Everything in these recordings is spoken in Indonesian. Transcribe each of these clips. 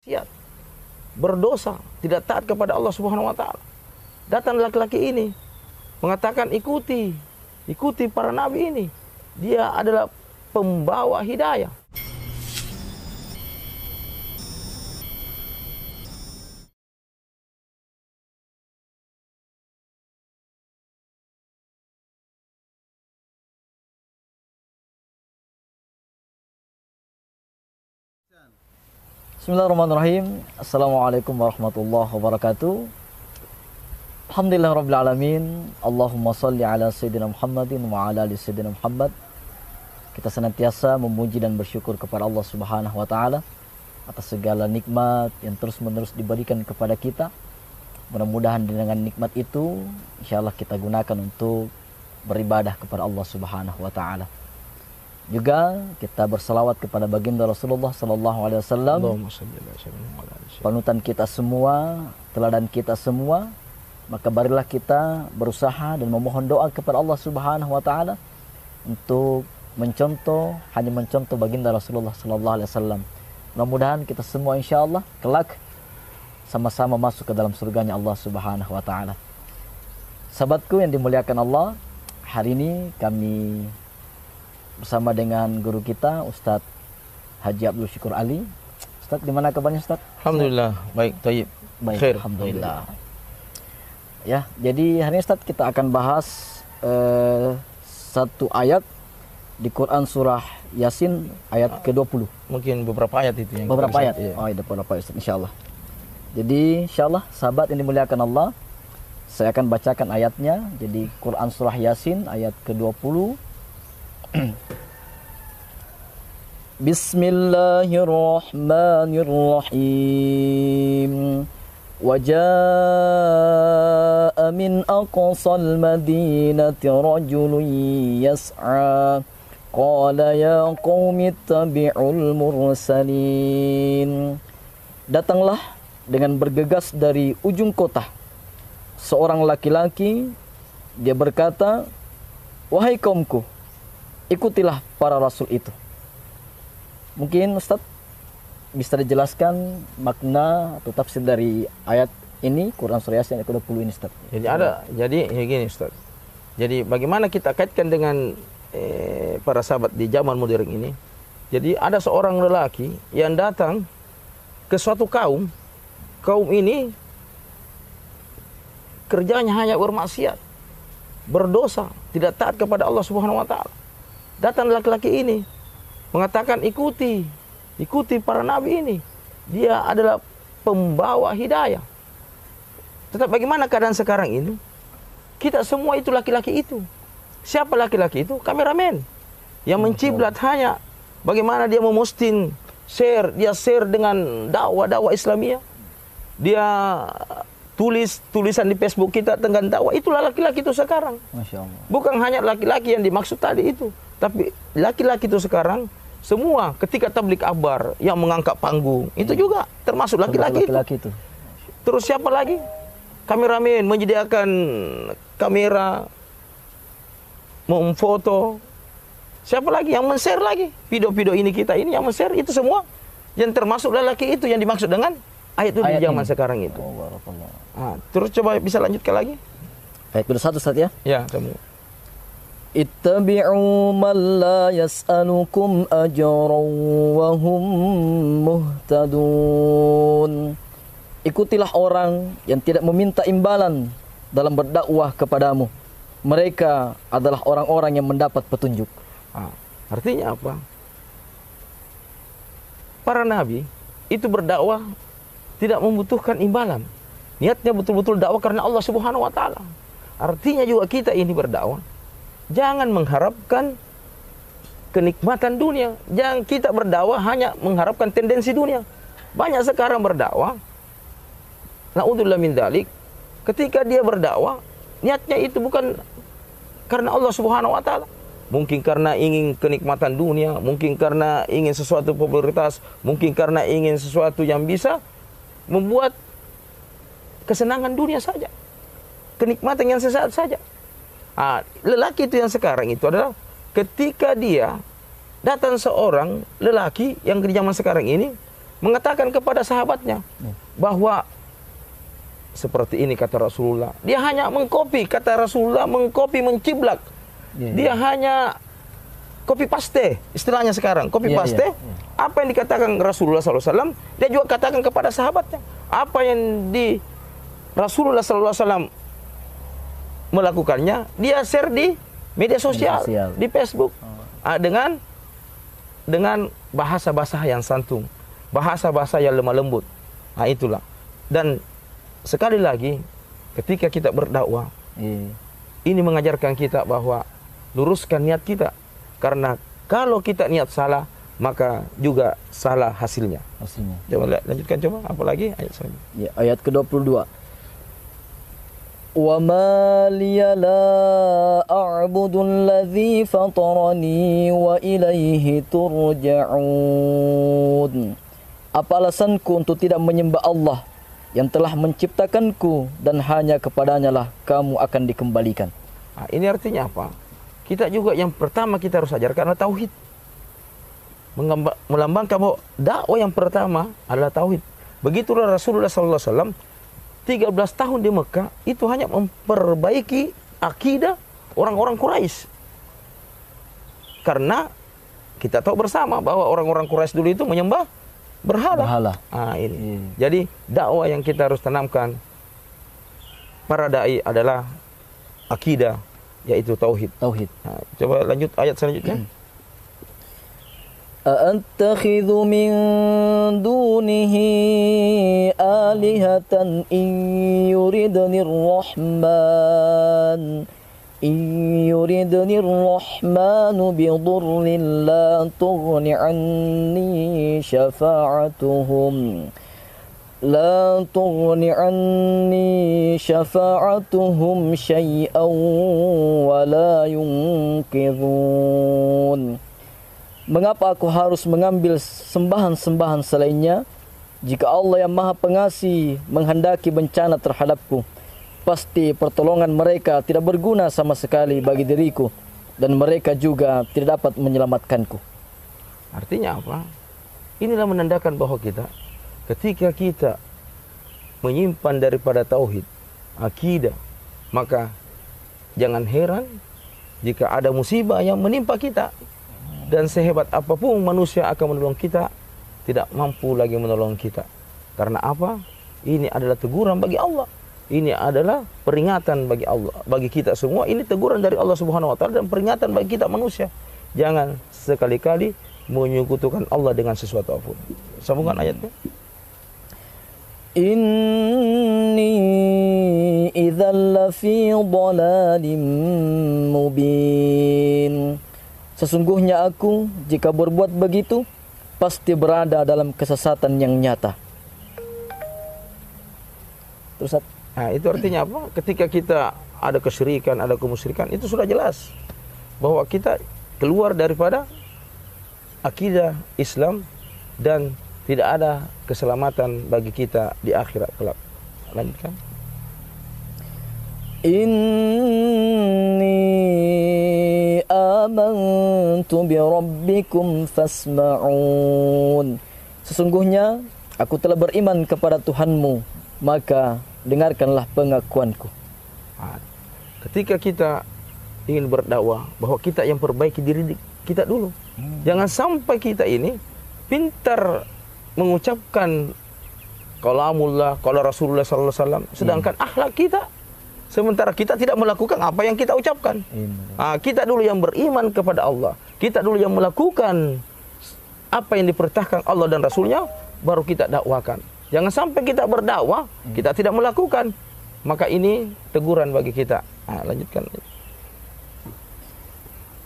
maksiat, berdosa, tidak taat kepada Allah Subhanahu wa taala. Datang laki-laki ini mengatakan ikuti para nabi ini. Dia adalah pembawa hidayah. Bismillahirrahmanirrahim. Assalamualaikum warahmatullahi wabarakatuh. Alhamdulillahirabbil alamin. Allahumma shalli ala sayyidina Muhammadin wa ala ali sayyidina Muhammad. Kita senantiasa memuji dan bersyukur kepada Allah Subhanahu wa taala atas segala nikmat yang terus-menerus diberikan kepada kita. Mudah-mudahan dengan nikmat itu insyaallah kita gunakan untuk beribadah kepada Allah Subhanahu wa taala. Juga kita berselawat kepada baginda Rasulullah sallallahu alaihi wasallam, panutan kita semua, teladan kita semua. Maka marilah kita berusaha dan memohon doa kepada Allah Subhanahu wa taala untuk hanya mencontoh baginda Rasulullah sallallahu alaihi wasallam. Mudah-mudahan kita semua insyaallah kelak sama-sama masuk ke dalam surganya Allah Subhanahu wa taala. Sahabatku yang dimuliakan Allah, hari ini kami bersama dengan guru kita Ustadz Haji Abdul Syukur Ali. Ustadz, gimana kabarnya Ustadz? Alhamdulillah, baik, thayyib. Baik, khair. Alhamdulillah. Ya, jadi hari ini Ustadz kita akan bahas satu ayat di Quran surah Yasin ayat ke-20. Mungkin beberapa ayat itu yang beberapa ayat. Iya. Oh, ada beberapa ayat insyaallah. Jadi insyaallah sahabat yang dimuliakan Allah, saya akan bacakan ayatnya. Jadi Quran surah Yasin ayat ke-20. Bismillahirrahmanirrahim. وجاء من أقصى المدينة رجل يسعى قال يا قوم اتبعوا المرسلين. Datanglah dengan bergegas dari ujung kota seorang laki-laki, dia berkata, wahai kaumku, ikutilah para rasul itu. Mungkin Ustadz bisa dijelaskan makna atau tafsir dari ayat ini, Quran surah Yasin ayat ke-20 ini, Ustadz. Jadi gini Ustadz. Jadi bagaimana kita kaitkan dengan para sahabat di zaman modern ini? Jadi ada seorang lelaki yang datang ke suatu kaum. Kaum ini kerjanya hanya bermaksiat, berdosa, tidak taat kepada Allah Subhanahu wa taala. Datang laki-laki ini mengatakan ikuti para nabi ini. Dia adalah pembawa hidayah. Tetapi bagaimana keadaan sekarang ini? Kita semua itu laki-laki itu. Siapa laki-laki itu? Kameramen yang menciblat hanya bagaimana dia memosting, dia share dengan dakwah Islamiyah. Dia tulisan di Facebook kita tentang dakwah. Itulah laki-laki itu sekarang. Masya Allah. Bukan hanya laki-laki yang dimaksud tadi itu, tapi laki-laki itu sekarang semua ketika tablik akbar yang mengangkat panggung itu juga termasuk laki-laki itu. Terus siapa lagi? Kameramen menyediakan kamera, memfoto. Siapa lagi yang men-share lagi? Video-video ini kita ini yang men-share itu semua yang termasuk lelaki itu yang dimaksud dengan ayat itu di zaman sekarang itu. Nah, terus coba bisa lanjutkan lagi. Ayat ke-1 Ustaz ya? Ya, kamu. Ittabi'u man la yas'alukum ajran wa hum muhtadun. Ikutilah orang yang tidak meminta imbalan dalam berdakwah kepadamu. Mereka adalah orang-orang yang mendapat petunjuk. Artinya apa? Para nabi itu berdakwah tidak membutuhkan imbalan. Niatnya betul-betul dakwah karena Allah Subhanahu wa taala. Artinya juga kita ini berdakwah jangan mengharapkan kenikmatan dunia. Jangan kita berdakwah hanya mengharapkan tendensi dunia. Banyak sekarang berdakwah, na'udzubillah min dzalik, ketika dia berdakwah, niatnya itu bukan karena Allah Subhanahu wa taala. Mungkin karena ingin kenikmatan dunia, mungkin karena ingin sesuatu popularitas, mungkin karena ingin sesuatu yang bisa membuat kesenangan dunia saja, kenikmatan yang sesaat saja. Lelaki itu yang sekarang itu adalah ketika dia datang seorang lelaki yang di zaman sekarang ini mengatakan kepada sahabatnya bahwa seperti ini kata Rasulullah. Dia hanya mengkopi kata Rasulullah, mengkopi, menciblak. Dia hanya copy paste, istilahnya sekarang, copy paste. Apa yang dikatakan Rasulullah SAW, dia juga katakan kepada sahabatnya. Apa yang di Rasulullah SAW melakukannya, dia share di media sosial. Di Facebook. Dengan bahasa-bahasa yang santun, bahasa-bahasa yang lemah lembut. Nah, itulah. Dan sekali lagi, ketika kita berdakwah, ini mengajarkan kita bahwa luruskan niat kita. Karena kalau kita niat salah, maka juga salah hasilnya. Coba lanjutkan, coba. Apalagi ayat selanjutnya. Ya, ayat ke-22. وَمَا لِيَ لَا أَعْبُدُ الَّذِي فَطَرَنِي وَإِلَيْهِ تُرْجَعُونَ. Apa alasanku untuk tidak menyembah Allah yang telah menciptakanku dan hanya kepadanya lah kamu akan dikembalikan. Nah, ini artinya apa? Kita juga yang pertama kita harus ajarkan adalah tauhid. Melambangkan bahwa dakwah yang pertama adalah tauhid. Begitulah Rasulullah SAW 13 tahun di Mekah itu hanya memperbaiki akidah orang-orang Quraisy. Karena kita tahu bersama bahwa orang-orang Quraisy dulu itu menyembah berhala. Ah, ini. Jadi dakwah yang kita harus tanamkan para dai adalah akidah, yaitu tauhid. Nah, coba lanjut ayat selanjutnya. أَأَتَّخِذُ مِن دُونِهِ آلِهَةً إِن يُرِدْنِ الرَّحْمَنُ بِضُرٍّ لَّا تُغْنِ عَنِّي شَفَاعَتُهُمْ شَيْئًا وَلَا يُنقِذُونَ. Mengapa aku harus mengambil sembahan-sembahan selainnya? Jika Allah yang Maha Pengasih menghendaki bencana terhadapku, pasti pertolongan mereka tidak berguna sama sekali bagi diriku, dan mereka juga tidak dapat menyelamatkanku. Artinya apa? Inilah menandakan bahwa ketika kita menyimpan daripada tauhid, akidah, maka jangan heran jika ada musibah yang menimpa kita. Dan sehebat apapun manusia akan menolong kita, tidak mampu lagi menolong kita. Karena apa? Ini adalah teguran bagi Allah. Ini adalah peringatan bagi Allah, bagi kita semua. Ini teguran dari Allah Subhanahu wa taala dan peringatan bagi kita manusia. Jangan sekali-kali menyekutukan Allah dengan sesuatu apapun. Sambungan ayatnya. Inni idzal lafi dhalalim mubin. Sesungguhnya aku jika berbuat begitu pasti berada dalam kesesatan yang nyata. Terus nah, itu artinya apa? Ketika kita ada kesyirikan, ada kemusyrikan, itu sudah jelas bahwa kita keluar daripada akidah Islam dan tidak ada keselamatan bagi kita di akhirat kelak. Lanjutkan. Inni amantu bi rabbikum fasma'un. Sesungguhnya aku telah beriman kepada Tuhanmu, maka dengarkanlah pengakuanku. Ketika kita ingin berdakwah, bahwa kita yang perbaiki diri kita dulu. Jangan sampai kita ini pintar mengucapkan kalamullah, qala Rasulullah sallallahu alaihi wasallam, sedangkan akhlak kita, sementara kita tidak melakukan apa yang kita ucapkan. Kita dulu yang beriman kepada Allah, kita dulu yang melakukan apa yang diperintahkan Allah dan Rasulnya, baru kita dakwakan. Jangan sampai kita berdakwah, kita tidak melakukan. Maka ini teguran bagi kita. Lanjutkan.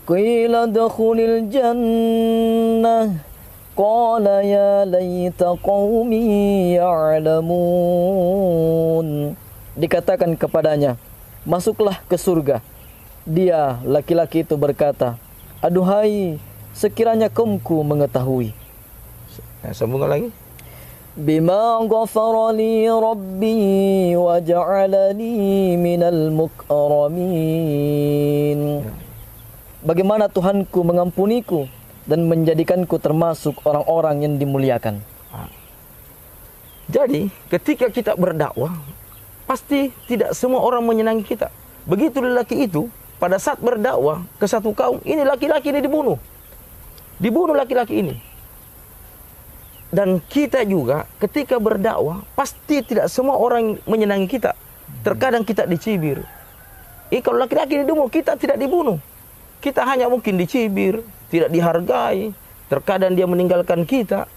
Qila dakhulil jannah qala ya laita qaumi ya'lamun. Dikatakan kepadanya, masuklah ke surga. Dia, laki-laki itu berkata, aduhai, sekiranya kaumku mengetahui. Sambungan lagi. Bima ghafara li rabbi wa ja'alani minal mukramin. Bagaimana Tuhanku mengampuniku dan menjadikanku termasuk orang-orang yang dimuliakan. Jadi ketika kita berdakwah, pasti tidak semua orang menyenangi kita. Begitu lelaki itu pada saat berdakwah ke satu kaum, ini laki-laki ini dibunuh. Dibunuh laki-laki ini. Dan kita juga ketika berdakwah, pasti tidak semua orang menyenangi kita. Terkadang kita dicibir. Kalau laki-laki ini dibunuh, kita tidak dibunuh. Kita hanya mungkin dicibir, tidak dihargai. Terkadang dia meninggalkan kita.